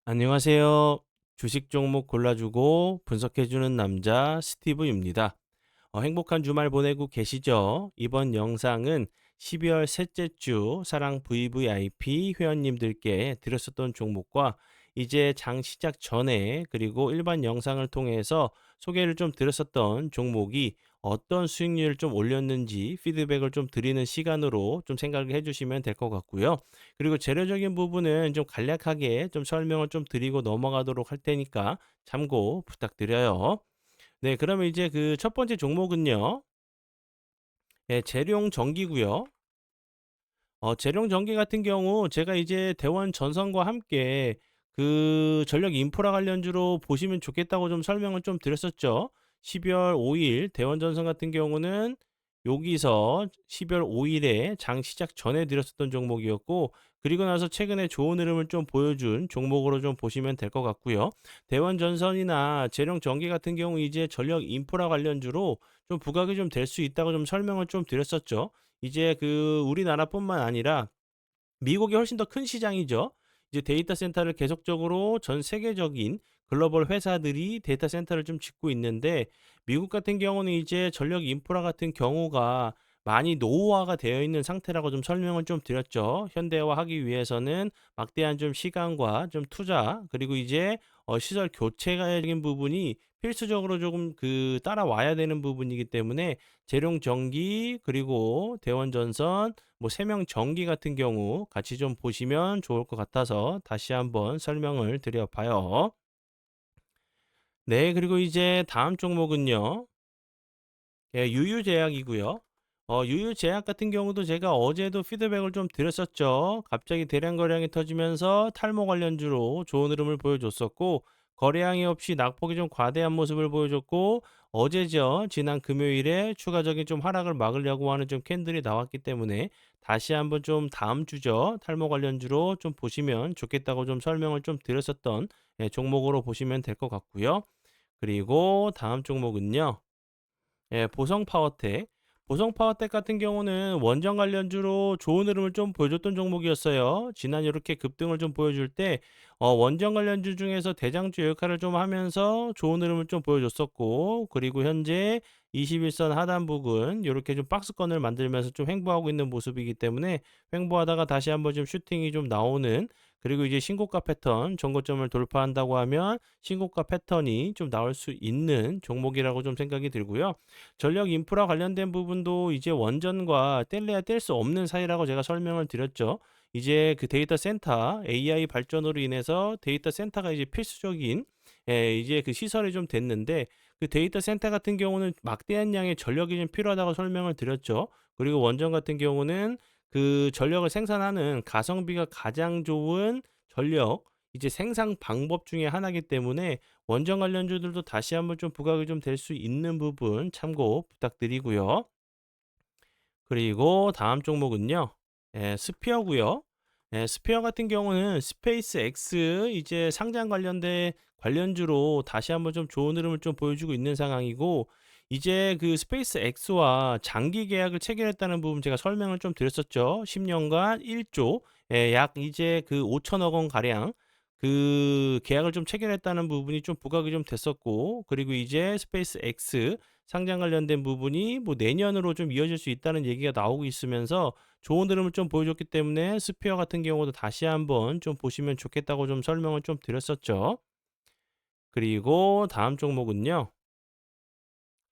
안녕하세요. 주식 종목 골라주고 분석해주는 남자 스티브입니다. 행복한 주말 보내고 계시죠? 이번 영상은 12월 셋째 주 사랑 VVIP 회원님들께 드렸었던 종목과 이제 장 시작 전에 그리고 일반 영상을 통해서 소개를 좀 드렸었던 종목이 어떤 수익률을 좀 올렸는지 피드백을 좀 드리는 시간으로 좀 생각을 해주시면 될 것 같고요. 그리고 재료적인 부분은 좀 간략하게 좀 설명을 좀 드리고 넘어가도록 할 테니까 참고 부탁드려요. 네, 그러면 이제 그 첫 번째 종목은요. 예, 재룡 전기고요. 재룡 전기 같은 경우 제가 이제 대원 전선과 함께 그 전력 인프라 관련주로 보시면 좋겠다고 좀 설명을 좀 드렸었죠. 12월 5일 대원 전선 같은 경우는 여기서 12월 5일에 장 시작 전에 드렸었던 종목이었고, 그리고 나서 최근에 좋은 흐름을 좀 보여준 종목으로 좀 보시면 될 것 같고요. 대원 전선이나 재룡 전기 같은 경우 이제 전력 인프라 관련주로 좀 부각이 좀 될 수 있다고 좀 설명을 좀 드렸었죠. 이제 그 우리나라뿐만 아니라 미국이 훨씬 더 큰 시장이죠. 이제 데이터 센터를 계속적으로 전 세계적인 글로벌 회사들이 데이터 센터를 좀 짓고 있는데, 미국 같은 경우는 이제 전력 인프라 같은 경우가 많이 노후화가 되어 있는 상태라고 좀 설명을 좀 드렸죠. 현대화하기 위해서는 막대한 좀 시간과 좀 투자, 그리고 이제 시설 교체적인 부분이 필수적으로 조금 그 따라와야 되는 부분이기 때문에 재룡 전기 그리고 대원전선 뭐 세명 전기 같은 경우 같이 좀 보시면 좋을 것 같아서 다시 한번 설명을 드려 봐요. 네, 그리고 이제 다음 종목은요. 예, 유유제약이고요. 유유제약 같은 경우도 제가 어제도 피드백을 좀 드렸었죠. 갑자기 대량 거래량이 터지면서 탈모 관련주로 좋은 흐름을 보여줬었고, 거래량이 없이 낙폭이 좀 과대한 모습을 보여줬고, 어제죠. 지난 금요일에 추가적인 좀 하락을 막으려고 하는 좀 캔들이 나왔기 때문에 다시 한번 좀 다음 주죠. 탈모 관련주로 좀 보시면 좋겠다고 좀 설명을 좀 드렸었던 종목으로 보시면 될 것 같고요. 그리고 다음 종목은요. 예, 보성 파워텍. 보성 파워텍 같은 경우는 원전 관련주로 좋은 흐름을 좀 보여줬던 종목이었어요. 지난 이렇게 급등을 좀 보여줄 때 원전 관련주 중에서 대장주 역할을 좀 하면서 좋은 흐름을 좀 보여줬었고, 그리고 현재 21선 하단 부근 이렇게 좀 박스권을 만들면서 좀 횡보하고 있는 모습이기 때문에 횡보하다가 다시 한번 좀 슈팅이 좀 나오는, 그리고 이제 신고가 패턴 전고점을 돌파한다고 하면 신고가 패턴이 좀 나올 수 있는 종목이라고 좀 생각이 들고요. 전력 인프라 관련된 부분도 이제 원전과 뗄래야 뗄 수 없는 사이라고 제가 설명을 드렸죠. 이제 그 데이터 센터 AI 발전으로 인해서 데이터 센터가 이제 필수적인 이제 그 시설이 좀 됐는데, 그 데이터 센터 같은 경우는 막대한 양의 전력이 좀 필요하다고 설명을 드렸죠. 그리고 원전 같은 경우는 그 전력을 생산하는 가성비가 가장 좋은 전력 이제 생산 방법 중에 하나이기 때문에 원전 관련주들도 다시 한번 좀 부각이 좀 될 수 있는 부분 참고 부탁드리고요. 그리고 다음 종목은요. 스피어고요. 스피어 같은 경우는 스페이스 X 이제 상장 관련된 관련주로 다시 한번 좀 좋은 흐름을 좀 보여주고 있는 상황이고, 이제 그 스페이스 X와 장기 계약을 체결했다는 부분 제가 설명을 좀 드렸었죠. 10년간 1조, 약 이제 그 5천억 원 가량 그 계약을 좀 체결했다는 부분이 좀 부각이 좀 됐었고, 그리고 이제 스페이스 X 상장 관련된 부분이 뭐 내년으로 좀 이어질 수 있다는 얘기가 나오고 있으면서 좋은 흐름을 좀 보여줬기 때문에 스피어 같은 경우도 다시 한번 좀 보시면 좋겠다고 좀 설명을 좀 드렸었죠. 그리고 다음 종목은요.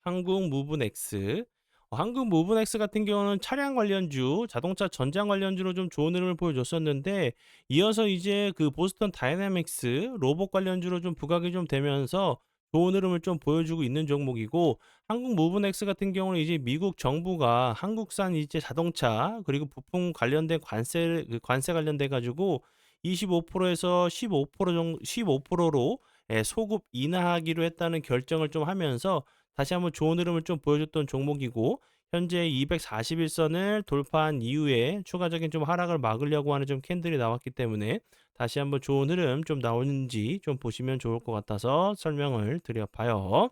한국 무브넥스. 한국 무브넥스 같은 경우는 차량 관련주, 자동차 전장 관련주로 좀 좋은 흐름을 보여줬었는데, 이어서 이제 그 보스턴 다이내믹스 로봇 관련주로 좀 부각이 좀 되면서 좋은 흐름을 좀 보여주고 있는 종목이고, 한국 무브넥스 같은 경우는 이제 미국 정부가 한국산 이제 자동차 그리고 부품 관련된 관세 관련돼 가지고 25%에서 15% 정도 15%로 소급 인하하기로 했다는 결정을 좀 하면서 다시 한번 좋은 흐름을 좀 보여줬던 종목이고, 현재 241선을 돌파한 이후에 추가적인 좀 하락을 막으려고 하는 좀 캔들이 나왔기 때문에 다시 한번 좋은 흐름 좀 나오는지 좀 보시면 좋을 것 같아서 설명을 드려봐요.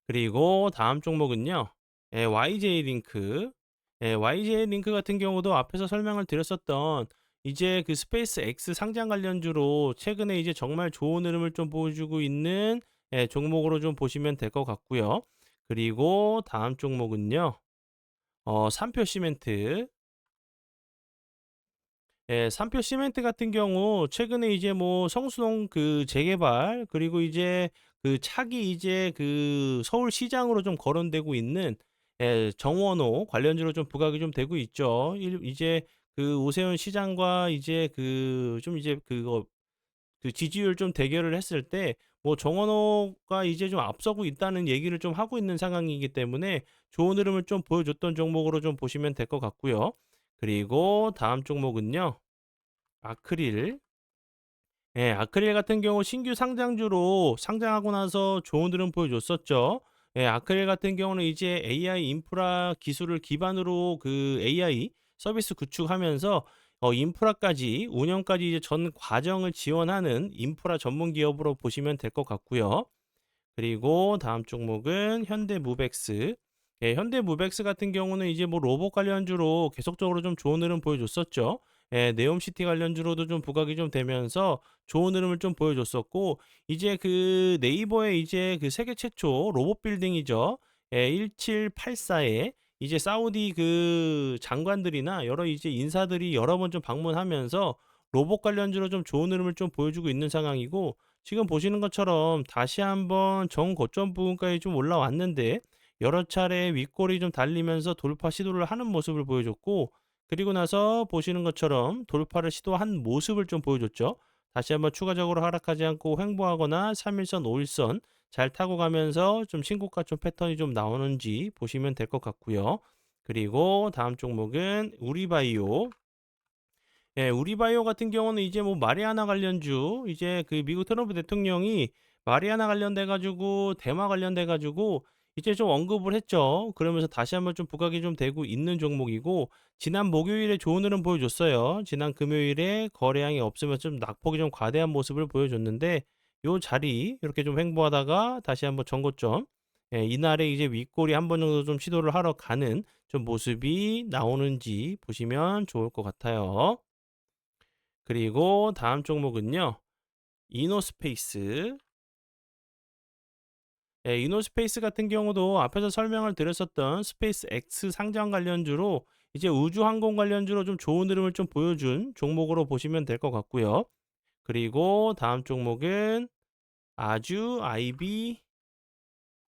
그리고 다음 종목은요. YJ 링크. YJ 링크 같은 경우도 앞에서 설명을 드렸었던 이제 그 스페이스 X 상장 관련주로 최근에 이제 정말 좋은 흐름을 좀 보여주고 있는 종목으로 좀 보시면 될 것 같고요. 그리고 다음 종목은요. 삼표 시멘트. 예, 삼표 시멘트 같은 경우 최근에 이제 뭐 성수동 그 재개발 그리고 이제 그 차기 이제 그 서울시장으로 좀 거론되고 있는 정원호 관련주로 좀 부각이 좀 되고 있죠. 이제 그 오세훈 시장과 이제 그 좀 이제 그거 그 지지율 좀 대결을 했을 때 뭐 정원호가 이제 좀 앞서고 있다는 얘기를 좀 하고 있는 상황이기 때문에 좋은 흐름을 좀 보여줬던 종목으로 좀 보시면 될 것 같고요. 그리고 다음 종목은요. 아크릴. 예, 아크릴 같은 경우 신규 상장주로 상장하고 나서 좋은 흐름 보여줬었죠. 예, 아크릴 같은 경우는 이제 AI 인프라 기술을 기반으로 그 AI 서비스 구축하면서 인프라까지 운영까지 이제 전 과정을 지원하는 인프라 전문 기업으로 보시면 될 것 같고요. 그리고 다음 종목은 현대무벡스. 예, 현대무벡스 같은 경우는 이제 뭐 로봇 관련주로 계속적으로 좀 좋은 흐름 보여줬었죠. 예, 네옴시티 관련주로도 좀 부각이 좀 되면서 좋은 흐름을 좀 보여줬었고, 이제 그 네이버의 이제 그 세계 최초 로봇 빌딩이죠. 예, 1784에 이제 사우디 그 장관들이나 여러 이제 인사들이 여러 번 좀 방문하면서 로봇 관련주로 좀 좋은 흐름을 좀 보여주고 있는 상황이고, 지금 보시는 것처럼 다시 한번 정고점 부분까지 좀 올라왔는데 여러 차례 윗골이 좀 달리면서 돌파 시도를 하는 모습을 보여줬고, 그리고 나서 보시는 것처럼 돌파를 시도한 모습을 좀 보여줬죠. 다시 한번 추가적으로 하락하지 않고 횡보하거나 3일선, 5일선 잘 타고 가면서 좀 신고가 좀 패턴이 좀 나오는지 보시면 될 것 같고요. 그리고 다음 종목은 우리바이오. 예, 우리바이오 같은 경우는 이제 뭐 마리아나 관련주, 이제 그 미국 트럼프 대통령이 마리아나 관련돼 가지고 대마 관련돼 가지고 이제 좀 언급을 했죠. 그러면서 다시 한번 좀 부각이 좀 되고 있는 종목이고, 지난 목요일에 좋은 흐름 보여줬어요. 지난 금요일에 거래량이 없으면서 좀 낙폭이 좀 과대한 모습을 보여줬는데, 요 자리 이렇게 좀 횡보하다가 다시 한번 전고점, 예, 이날에 이제 윗골이 한 번 정도 좀 시도를 하러 가는 좀 모습이 나오는지 보시면 좋을 것 같아요. 그리고 다음 종목은요. 이노스페이스. 예, 이노스페이스 같은 경우도 앞에서 설명을 드렸었던 스페이스 X 상장 관련주로 이제 우주항공 관련주로 좀 좋은 흐름을 좀 보여준 종목으로 보시면 될 것 같고요. 그리고 다음 종목은 아주 IB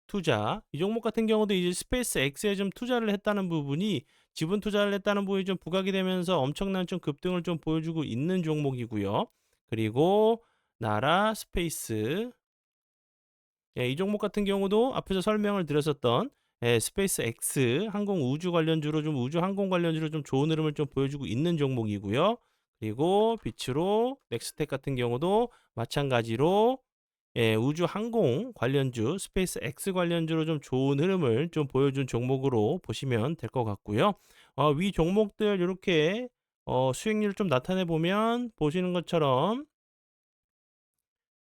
투자. 이 종목 같은 경우도 이제 스페이스 X에 좀 투자를 했다는 부분이 지분 투자를 했다는 부분이 좀 부각이 되면서 엄청난 좀 급등을 좀 보여주고 있는 종목이고요. 그리고 나라 스페이스. 예, 이 종목 같은 경우도 앞에서 설명을 드렸었던 스페이스 X 항공 우주 관련주로 좀 우주 항공 관련주로 좀 좋은 흐름을 좀 보여주고 있는 종목이고요. 그리고 빛으로 넥스텍 같은 경우도 마찬가지로 우주 항공 관련주, 스페이스 X 관련주로 좀 좋은 흐름을 좀 보여준 종목으로 보시면 될 것 같고요. 위 종목들 이렇게 수익률 좀 나타내 보면 보시는 것처럼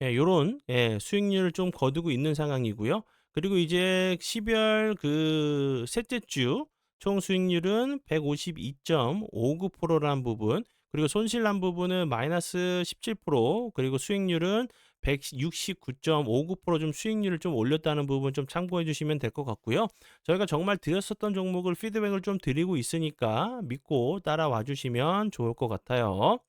요런 수익률을 좀 거두고 있는 상황이고요. 그리고 이제 12월 그 셋째 주 총 수익률은 152.59% 라는 부분, 그리고 손실 난 부분은 마이너스 17%, 그리고 수익률은 169.59%좀 수익률을 좀 올렸다는 부분 좀 참고해 주시면 될 것 같고요. 저희가 정말 드렸었던 종목을 피드백을 좀 드리고 있으니까 믿고 따라와 주시면 좋을 것 같아요.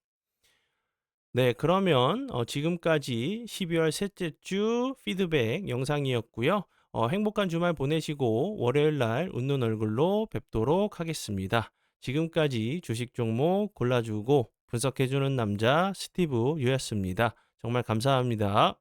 네, 그러면 지금까지 12월 셋째 주 피드백 영상이었고요. 행복한 주말 보내시고 월요일 날 웃는 얼굴로 뵙도록 하겠습니다. 지금까지 주식 종목 골라주고 분석해주는 남자 스티브 유였습니다. 정말 감사합니다.